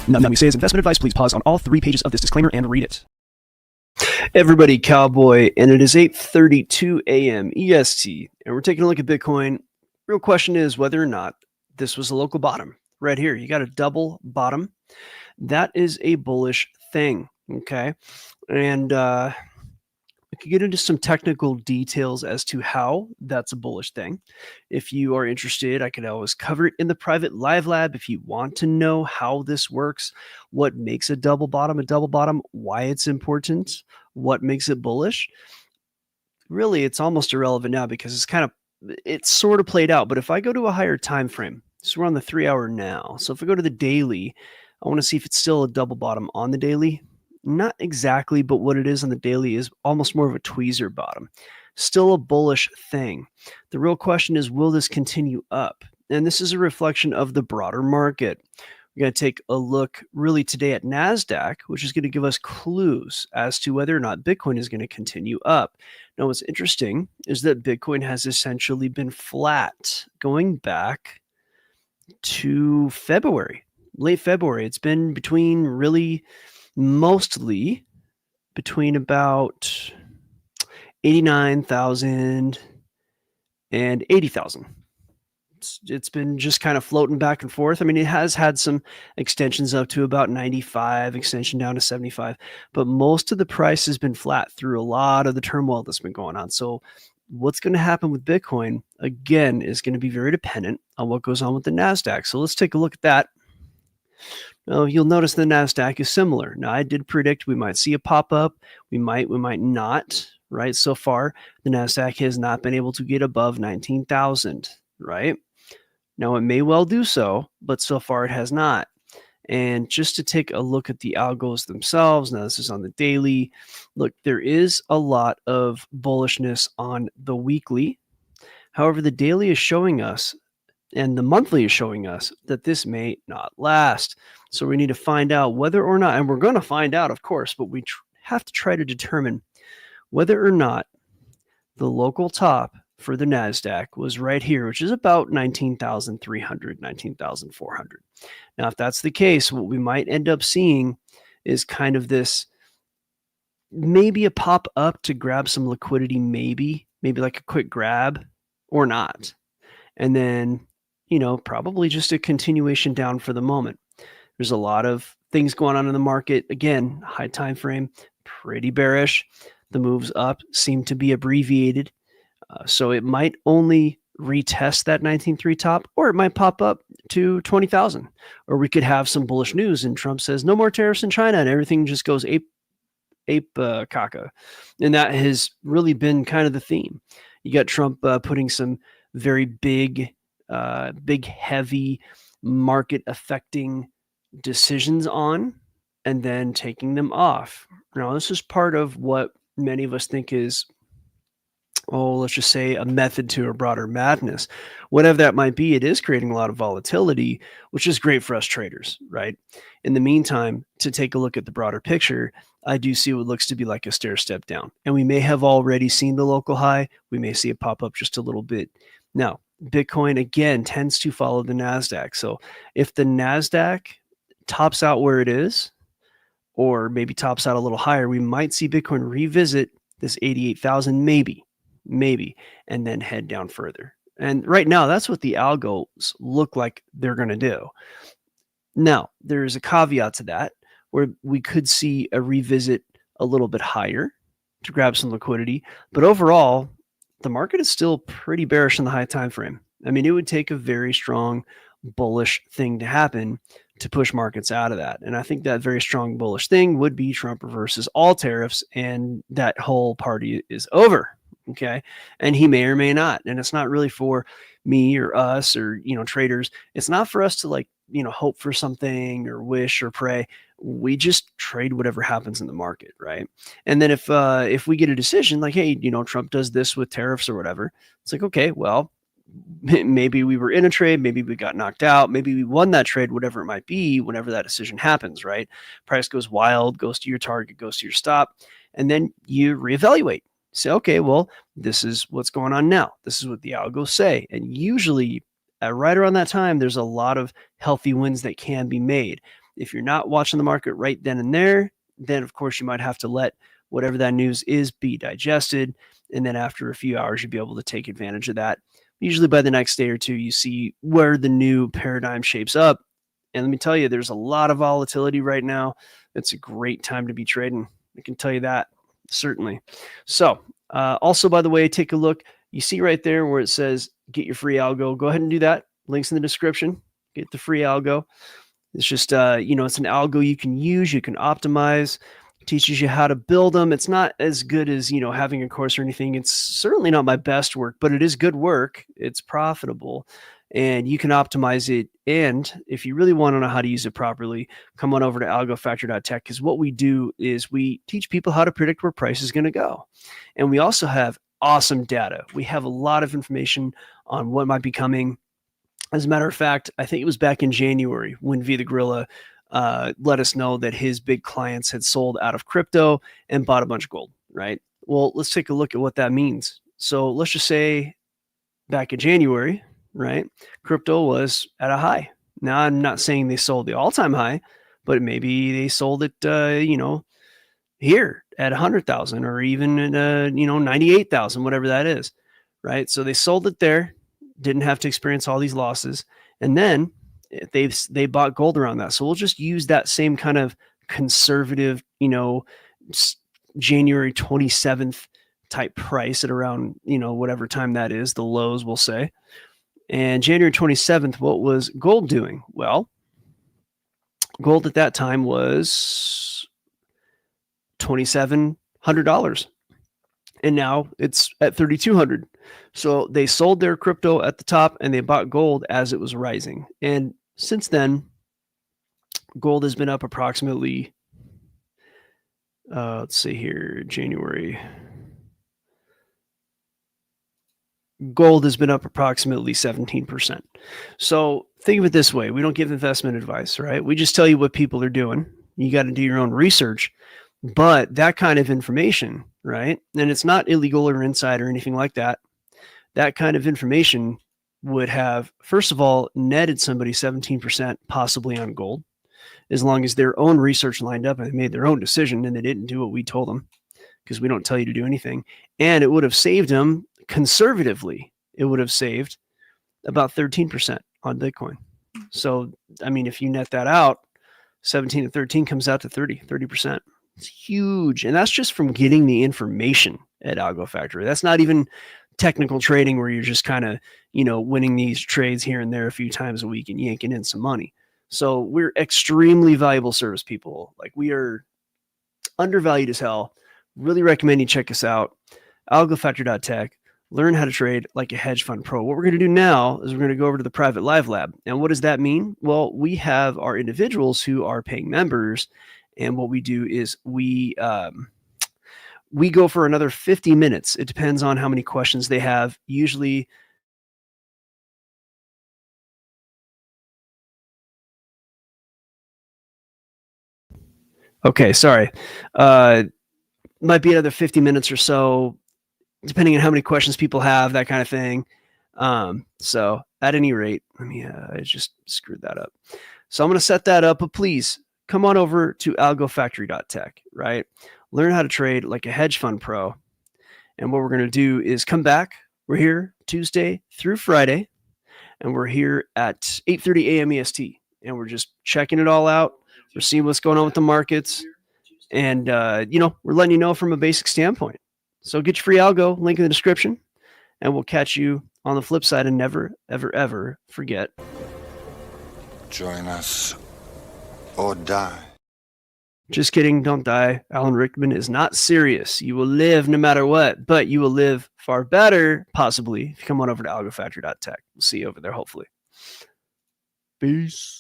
Nothing we say is investment advice. Please pause on all 3 pages of this disclaimer and read it. Everybody, Cowboy, and it is 8:32 a.m. EST, and we're taking a look at Bitcoin. Real question is whether or not this was a local bottom. Right here, you got a double bottom. That is a bullish thing, okay? And we could get into some technical details as to how that's a bullish thing. If you are interested, I could always cover it in the private live lab. If you want to know how this works, what makes a double bottom, why it's important, what makes it bullish, really it's almost irrelevant now because it's sort of played out. But if I go to a higher time frame, so we're on the 3-hour now. So if I go to the daily, I want to see if it's still a double bottom on the daily. Not exactly, but what it is on the daily is almost more of a tweezer bottom. Still a bullish thing. The real question is, will this continue up? And this is a reflection of the broader market. We're going to take a look really today at NASDAQ, which is going to give us clues as to whether or not Bitcoin is going to continue up. Now, what's interesting is that Bitcoin has essentially been flat going back to February, late February. It's been mostly between about 89,000 and 80,000. It's been just kind of floating back and forth. I mean, it has had some extensions up to about 95, extension down to 75, but most of the price has been flat through a lot of the turmoil that's been going on. So what's going to happen with Bitcoin, again, is going to be very dependent on what goes on with the NASDAQ. So let's take a look at that. Well, you'll notice the NASDAQ is similar. Now, I did predict we might see a pop-up. We might not, right? So far, the NASDAQ has not been able to get above 19,000, right? Now, it may well do so, but so far it has not. And just to take a look at the algos themselves, now this is on the daily. Look, there is a lot of bullishness on the weekly. However, the daily is showing us and the monthly is showing us that this may not last. So we need to find out whether or not, and we're going to find out, of course, but we have to try to determine whether or not the local top for the NASDAQ was right here, which is about 19,300, 19,400. Now, if that's the case, what we might end up seeing is kind of this, maybe a pop up to grab some liquidity, maybe like a quick grab or not. And then, probably just a continuation down for the moment. There's a lot of things going on in the market. Again, high time frame, pretty bearish. The moves up seem to be abbreviated. So it might only retest that 19.3 top, or it might pop up to 20,000. Or we could have some bullish news and Trump says no more tariffs in China and everything just goes ape caca. And that has really been kind of the theme. You got Trump putting some very big, heavy market affecting decisions on and then taking them off. Now, this is part of what many of us think is, let's just say a method to a broader madness. Whatever that might be, it is creating a lot of volatility, which is great for us traders, right? In the meantime, to take a look at the broader picture, I do see what looks to be like a stair step down. And we may have already seen the local high. We may see it pop up just a little bit. Now, Bitcoin, again, tends to follow the NASDAQ. So if the NASDAQ tops out where it is, or maybe tops out a little higher, we might see Bitcoin revisit this 88,000, maybe, and then head down further. And right now, that's what the algos look like they're going to do. Now, there's a caveat to that, where we could see a revisit a little bit higher to grab some liquidity. But overall, the market is still pretty bearish in the high time frame. I mean, it would take a very strong bullish thing to happen to push markets out of that. And I think that very strong bullish thing would be Trump reverses all tariffs and that whole party is over. Okay. And he may or may not. And it's not really for me or us or, traders. It's not for us to hope for something or wish or pray. We just trade whatever happens in the market, right? And then if we get a decision like, hey, Trump does this with tariffs or whatever, it's like, okay, well, maybe we were in a trade, maybe we got knocked out, maybe we won that trade, whatever it might be, whenever that decision happens, right? Price goes wild, goes to your target, goes to your stop, and then you reevaluate. Say, okay, well, this is what's going on now. This is what the algos say. And usually right around that time, there's a lot of healthy wins that can be made. If you're not watching the market right then and there, then of course you might have to let whatever that news is be digested. And then after a few hours, you'll be able to take advantage of that. Usually by the next day or two, you see where the new paradigm shapes up. And let me tell you, there's a lot of volatility right now. It's a great time to be trading. I can tell you that, certainly. So also, by the way, take a look. You see right there where it says get your free algo. Go ahead and do that. Links in the description. Get the free algo. It's just, it's an algo you can use, you can optimize, teaches you how to build them. It's not as good as, having a course or anything. It's certainly not my best work, but it is good work. It's profitable and you can optimize it. And if you really want to know how to use it properly, come on over to algofactory.tech, because what we do is we teach people how to predict where price is going to go. And we also have awesome data. We have a lot of information on what might be coming. As a matter of fact, I think it was back in January when the Guerilla let us know that his big clients had sold out of crypto and bought a bunch of gold, right? Well, let's take a look at what that means. So let's just say back in January, right, crypto was at a high. Now, I'm not saying they sold the all-time high, but maybe they sold it, here at 100,000 or even at, 98,000, whatever that is, right? So they sold it there, didn't have to experience all these losses. And then they bought gold around that. So we'll just use that same kind of conservative, January 27th type price at around, whatever time that is, the lows we'll say. And January 27th, what was gold doing? Well, gold at that time was $2,700. And now it's at 3,200. So they sold their crypto at the top and they bought gold as it was rising. And since then, gold has been up approximately, let's see here, January. Gold has been up approximately 17%. So think of it this way. We don't give investment advice, right? We just tell you what people are doing. You got to do your own research. But that kind of information, right? And it's not illegal or inside or anything like that. That kind of information would have, first of all, netted somebody 17% possibly on gold, as long as their own research lined up and they made their own decision and they didn't do what we told them, because we don't tell you to do anything. And it would have saved them conservatively. It would have saved about 13% on Bitcoin. So, I mean, if you net that out, 17 to 13 comes out to 30%. It's huge. And that's just from getting the information at Algo Factory. That's not even technical trading where you're just kind of, winning these trades here and there a few times a week and yanking in some money. So we're extremely valuable service people. Like, we are undervalued as hell. Really recommend you check us out. Algofactory.tech. Learn how to trade like a hedge fund pro. What we're going to do now is we're going to go over to the private live lab. And what does that mean? Well, we have our individuals who are paying members. And what we do is we go for another 50 minutes. It depends on how many questions they have. Usually, okay, sorry. Might be another 50 minutes or so, depending on how many questions people have, that kind of thing. So at any rate, I just screwed that up. So I'm going to set that up, but please come on over to algofactory.tech, right? Learn how to trade like a hedge fund pro. And what we're going to do is come back. We're here Tuesday through Friday, and we're here at 8:30 a.m. EST. And we're just checking it all out. We're seeing what's going on with the markets. And, we're letting you know from a basic standpoint. So get your free algo, link in the description, and we'll catch you on the flip side. And never, ever, ever forget. Join us or die. Just kidding. Don't die. Alan Rickman is not serious. You will live no matter what, but you will live far better, possibly, if you come on over to algofactory.tech. We'll see you over there, hopefully. Peace.